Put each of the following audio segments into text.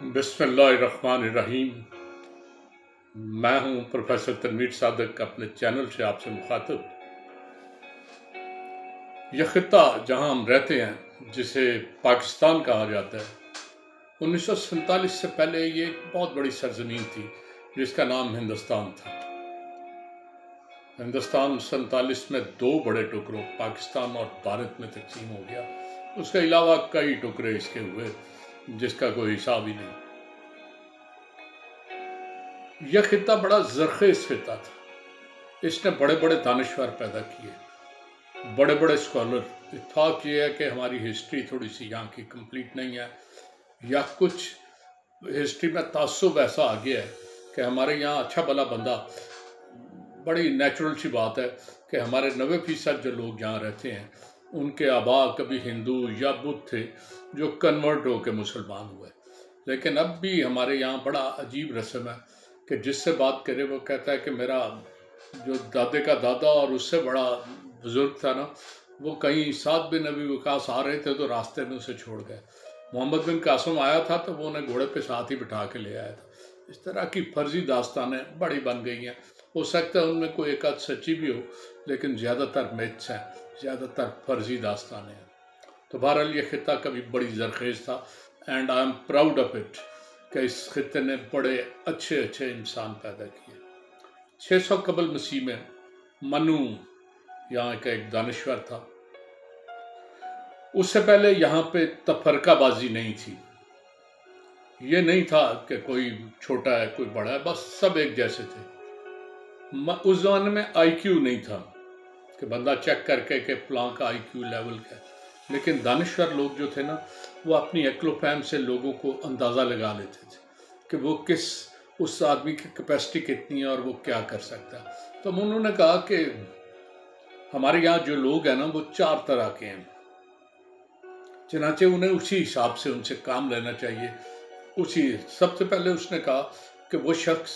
बिस्मिल्लाहिर्रहमानिर्रहीम। मैं हूं प्रोफेसर तनवीर सादक अपने चैनल से आपसे मुखातिब। यह खिता जहां हम रहते हैं जिसे पाकिस्तान कहा जाता है, 1947 से पहले ये एक बहुत बड़ी सरजमीन थी जिसका नाम हिंदुस्तान था। हिंदुस्तान 47 में दो बड़े टुकड़ों पाकिस्तान और भारत में तकसीम हो गया। उसके अलावा कई टुकड़े इसके हुए जिसका कोई हिसाब ही नहीं। यह खिता बड़ा ज़रख़ेज़ खिता था। इसने बड़े बड़े दानिश्वर पैदा किए, बड़े बड़े स्कॉलर। इत्तेफाक ये है कि हमारी हिस्ट्री थोड़ी सी यहाँ की कंप्लीट नहीं है, या कुछ हिस्ट्री में तासुब ऐसा आ गया है कि हमारे यहाँ अच्छा भला बंदा, बड़ी नेचुरल सी बात है कि हमारे 90% जो लोग यहाँ रहते हैं उनके आबा कभी हिंदू या बुद्ध थे जो कन्वर्ट होकर मुसलमान हुए। लेकिन अब भी हमारे यहाँ बड़ा अजीब रस्म है कि जिससे बात करे वो कहता है कि मेरा जो दादे का दादा और उससे बड़ा बुजुर्ग था ना, वो कहीं साद बिन नबी वकास आ रहे थे तो रास्ते में उसे छोड़ गए। मोहम्मद बिन कासिम आया था तो वो उन्हें घोड़े पे साथ ही बिठा के ले आया था। इस तरह की फर्जी दास्तानें बड़ी बन गई हैं। हो सकता है उनमें कोई एक आध सच्ची भी हो, लेकिन ज़्यादातर मिथ्स हैं, ज़्यादातर फर्जी दास्तानें हैं। तो बहरहाल ये खिता कभी बड़ी ज़रख़ेज़ था and I am proud of it कि इस खिते ने बड़े अच्छे अच्छे इंसान पैदा किए। 600 कबल मसीह में मनु यहाँ का एक दानिश्वर था। उससे पहले यहाँ पे तफरकाबाजी नहीं थी। ये नहीं था कि कोई छोटा है कोई बड़ा है, बस सब एक जैसे थे। उस ज़माने में IQ नहीं था कि बंदा चेक करके कि फलां का IQ लेवल क्या है, लेकिन दानिश्वर लोग जो थे ना, वो अपनी अक्ल-ओ-फहम से लोगों को अंदाज़ा लगा लेते थे कि वो उस आदमी की कैपेसिटी कितनी है और वो क्या कर सकता है। तो उन्होंने कहा कि हमारे यहाँ जो लोग हैं ना वो 4 तरह के हैं, चनाचे उन्हें उसी हिसाब से उनसे काम लेना चाहिए। सबसे पहले उसने कहा कि वो शख्स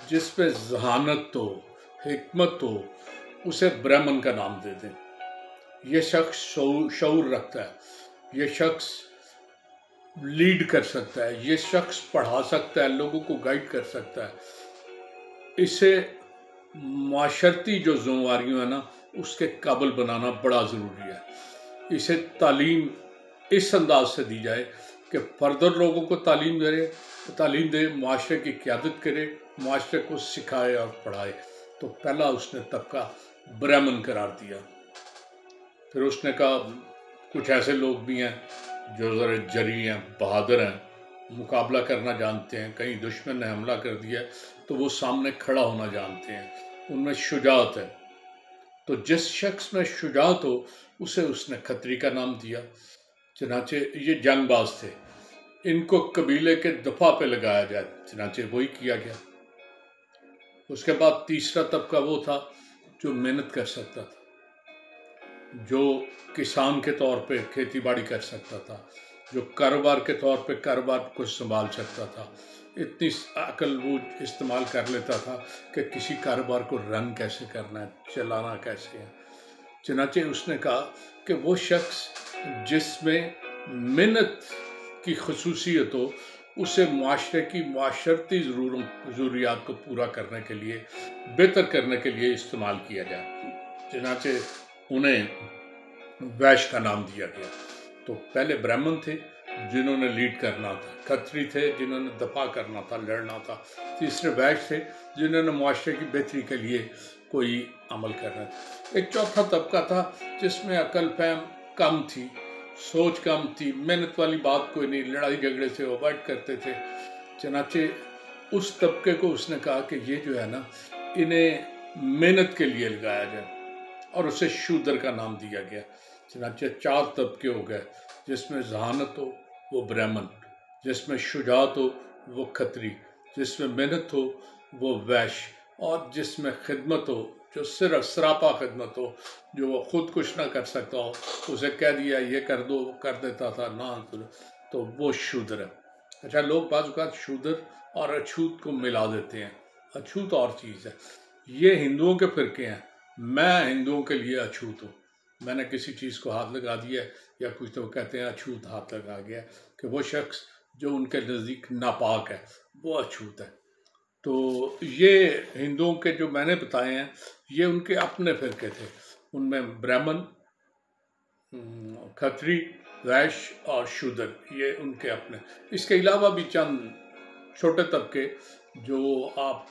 जिसपे जहानत हो, हिकमत हो, उसे ब्राह्मण का नाम दे दें। ये शख्स शऊर रखता है, ये शख्स लीड कर सकता है, ये शख्स पढ़ा सकता है, लोगों को गाइड कर सकता है। इसे माशरती जो ज़िम्मेवारियाँ हैं ना, उसके काबिल बनाना बड़ा ज़रूरी है। इसे तालीम इस अंदाज से दी जाए कि फर्दर लोगों को तालीम दे, माशरे की क़यादत करे, माशरे को सिखाए और पढ़ाए। तो पहला उसने तबका ब्राह्मण करार दिया। फिर उसने कहा कुछ ऐसे लोग भी हैं जो ज़रा जरी हैं, बहादुर हैं, मुकाबला करना जानते हैं। कहीं दुश्मन ने हमला कर दिया तो वो सामने खड़ा होना जानते हैं, उनमें शुजाअत है। तो जिस शख्स में शुजाअत हो उसे उसने खत्री का नाम दिया। चनाचे ये जंगबाज थे, इनको कबीले के दफा पे लगाया जाए, चनाचे वही किया गया। उसके बाद तीसरा तबका वो था जो मेहनत कर सकता था, जो किसान के तौर पे खेती बाड़ी कर सकता था, जो कारोबार के तौर पे कारोबार को संभाल सकता था। इतनी अकल वो इस्तेमाल कर लेता था कि किसी कारोबार को रन कैसे करना है, चलाना कैसे है। चनाचे उसने कहा कि वो शख्स जिसमें मेहनत की खसूसियत हो, उसे माशरे की माशरती ज़रूरियात को पूरा करने के लिए, बेहतर करने के लिए इस्तेमाल किया जाए। चनाचे उन्हें वैश्य का नाम दिया गया। तो पहले ब्राह्मण थे जिन्होंने लीड करना था, खत्री थे जिन्होंने दफा करना था, लड़ना था, तीसरे वैश्य थे जिन्होंने माशरे की बेहतरी के लिए कोई अमल करना था। एक चौथा तबका था जिसमें अकल फहम कम थी, सोच कम थी, मेहनत वाली बात कोई नहीं, लड़ाई झगड़े से अवॉइड करते थे। चनाचे उस तबके को उसने कहा कि ये जो है ना, इन्हें मेहनत के लिए लगाया जाए और उसे शूद्र का नाम दिया गया। चनाचे 4 तबके हो गए, जिसमें जहानत हो वो ब्राह्मण, जिसमें शुजाअत हो वो खत्री, जिसमें मेहनत हो वो वैश्य, और जिसमें खिदमत हो, जो सिर्फ सरापा खिदमत हो, जो वो खुद कुछ ना कर सकता हो, उसे कह दिया ये कर दो, कर देता था ना, तो वो शूद्र है। अच्छा, लोग बाज़ औक़ात शूद्र और अछूत को मिला देते हैं। अछूत और चीज़ है। ये हिंदुओं के फ़िरके हैं, मैं हिंदुओं के लिए अछूत हूँ। मैंने किसी चीज़ को हाथ लगा दिया या कुछ, तो कहते हैं अछूत हाथ लगा गया, कि वो शख्स जो उनके नज़दीक नापाक है, वो अछूत है। तो ये हिंदुओं के जो मैंने बताए हैं, ये उनके अपने फ़िरके थे। उनमें ब्राह्मण, खत्री, वैश्य और शूद्र, ये उनके अपने। इसके अलावा भी चंद छोटे तबके जो आप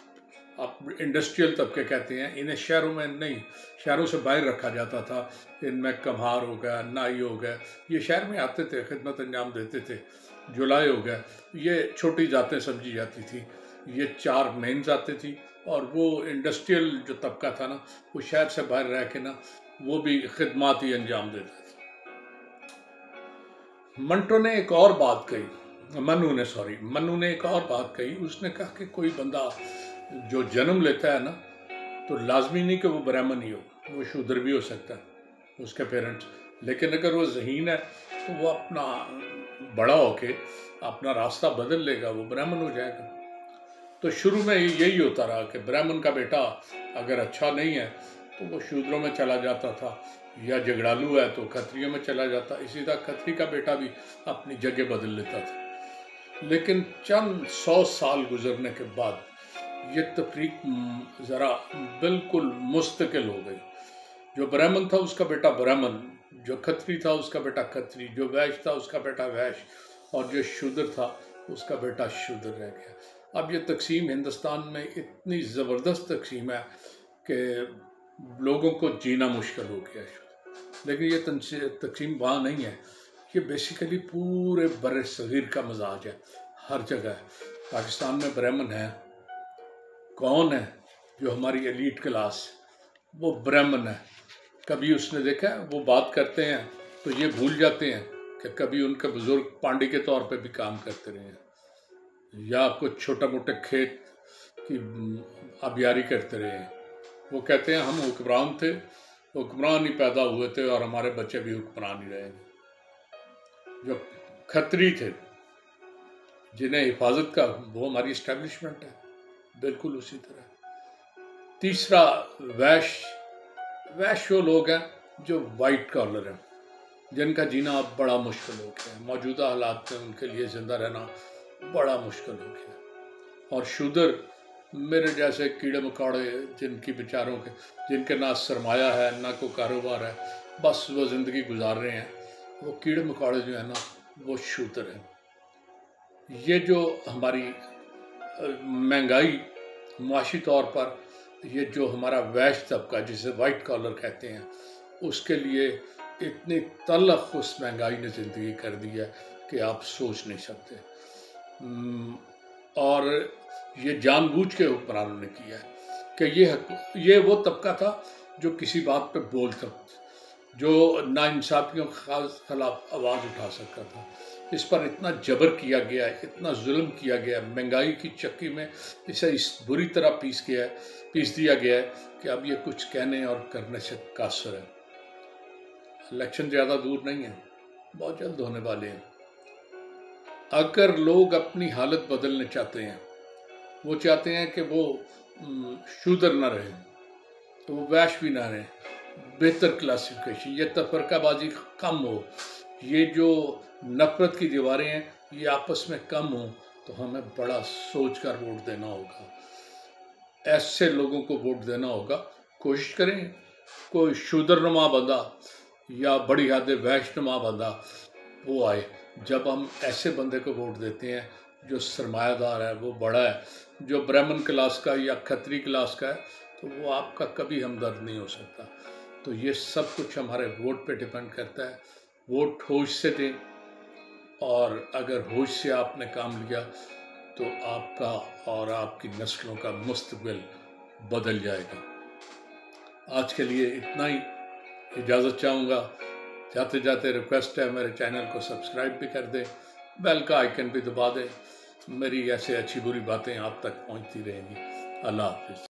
इंडस्ट्रियल तबके कहते हैं, इन्हें शहरों में नहीं, शहरों से बाहर रखा जाता था। इनमें कम्हार हो गया, नाई हो गया, ये शहर में आते थे, खिदमत अंजाम देते थे। जुलाई हो गया, ये छोटी जातें समझी जाती थी। ये 4 मेन जातें थी, और वो इंडस्ट्रियल जो तबका था ना, वो शहर से बाहर रह के ना, वो भी खिदमत ही अंजाम देता था। मंटो ने एक और बात कही, मनु ने एक और बात कही। उसने कहा कि कोई बंदा जो जन्म लेता है ना, तो लाजमी नहीं कि वो ब्राह्मण ही हो, वो शूद्र भी हो सकता है, उसके पेरेंट्स। लेकिन अगर वो ज़हीन है तो वो अपना बड़ा होके अपना रास्ता बदल लेगा, वो ब्राह्मण हो जाएगा। तो शुरू में यही होता रहा कि ब्राह्मण का बेटा अगर अच्छा नहीं है तो वो शूद्रों में चला जाता था, या झगड़ालू है तो खत्रियों में चला जाता। इसी तरह खत्री का बेटा भी अपनी जगह बदल लेता था। लेकिन चंद 100 साल गुजरने के बाद ये तफरीक ज़रा बिल्कुल मुस्तकिल हो गई। जो ब्राह्मण था उसका बेटा ब्राह्मण, जो खत्री था उसका बेटा खत्री, जो वैश्य था उसका बेटा वैश्य, और जो शूद्र था उसका बेटा शूद्र रह गया। अब ये तकसीम हिंदुस्तान में इतनी ज़बरदस्त तकसीम है कि लोगों को जीना मुश्किल हो गया है। लेकिन ये तकसीम वहाँ नहीं है, ये बेसिकली पूरे बर्रे सगीर का मजाज है, हर जगह है। पाकिस्तान में ब्राह्मण है, कौन है जो हमारी एलीट क्लास, वो ब्राह्मण है। कभी उसने देखा है, वो बात करते हैं तो ये भूल जाते हैं कि कभी उनके बुजुर्ग पांडे के तौर पे भी काम करते रहे हैं, या कुछ छोटा मोटे खेत की आबियारी करते रहे हैं। वो कहते हैं हम हुक्मरान थे, हुक्मरान ही पैदा हुए थे और हमारे बच्चे भी हुक्मरान ही रहेंगे। जो खत्री थे जिन्हें हिफाजत का, वो हमारी इस्टेब्लिशमेंट है, बिल्कुल उसी तरह। तीसरा वैश्य वो लोग हैं जो वाइट कॉलर हैं, जिनका जीना अब बड़ा मुश्किल हो गया है। मौजूदा हालात में उनके लिए ज़िंदा रहना बड़ा मुश्किल हो गया। और शूद्र मेरे जैसे कीड़े मकोड़े, जिनकी बेचारों के, जिनके ना सरमाया है ना कोई कारोबार है, बस वो ज़िंदगी गुजार रहे हैं, वो कीड़े मकोड़े जो है ना, वो शूद्र हैं। ये जो हमारी महंगाई मुआशी तौर पर, ये जो हमारा वैश्य तबका जिसे वाइट कॉलर कहते हैं, उसके लिए इतनी तल्ख उस महंगाई ने ज़िंदगी कर दी है कि आप सोच नहीं सकते। और ये जानबूझ के हुक्मरानों ने किया है कि ये वो तबका था जो किसी बात पे बोल सकता, जो नाइंसाफियों के खिलाफ आवाज़ उठा सकता था। इस पर इतना जबर किया गया है, इतना जुल्म किया गया है, महंगाई की चक्की में इसे इस बुरी तरह पीस दिया गया है कि अब ये कुछ कहने और करने से कासर है। इलेक्शन ज़्यादा दूर नहीं है, बहुत जल्द होने वाले हैं। अगर लोग अपनी हालत बदलना चाहते हैं, वो चाहते हैं कि वो शूद्र न रहे तो वो वैश्य भी ना रहे, बेहतर क्लासिफिकेशन, ये तफरकाबाजी कम हो, ये जो नफरत की दीवारें हैं ये आपस में कम हो, तो हमें बड़ा सोच कर वोट देना होगा। ऐसे लोगों को वोट देना होगा। कोशिश करें कोई शूद्रनुमा बंदा या बड़ी हद वैश्यनुमा बंदा वो आए। जब हम ऐसे बंदे को वोट देते हैं जो सरमायादार है, वो बड़ा है, जो ब्राह्मण क्लास का या खत्री क्लास का है, तो वो आपका कभी हमदर्द नहीं हो सकता। तो ये सब कुछ हमारे वोट पे डिपेंड करता है। वोट होश से दें, और अगर होश से आपने काम लिया तो आपका और आपकी नस्लों का मुस्तकबिल बदल जाएगा। आज के लिए इतना ही, इजाज़त चाहूँगा। जाते जाते रिक्वेस्ट है, मेरे चैनल को सब्सक्राइब भी कर दें, बेल का आइकन भी दबा दें। मेरी ऐसे अच्छी बुरी बातें आप तक पहुँचती रहेंगी। अल्लाह हाफ़िज़।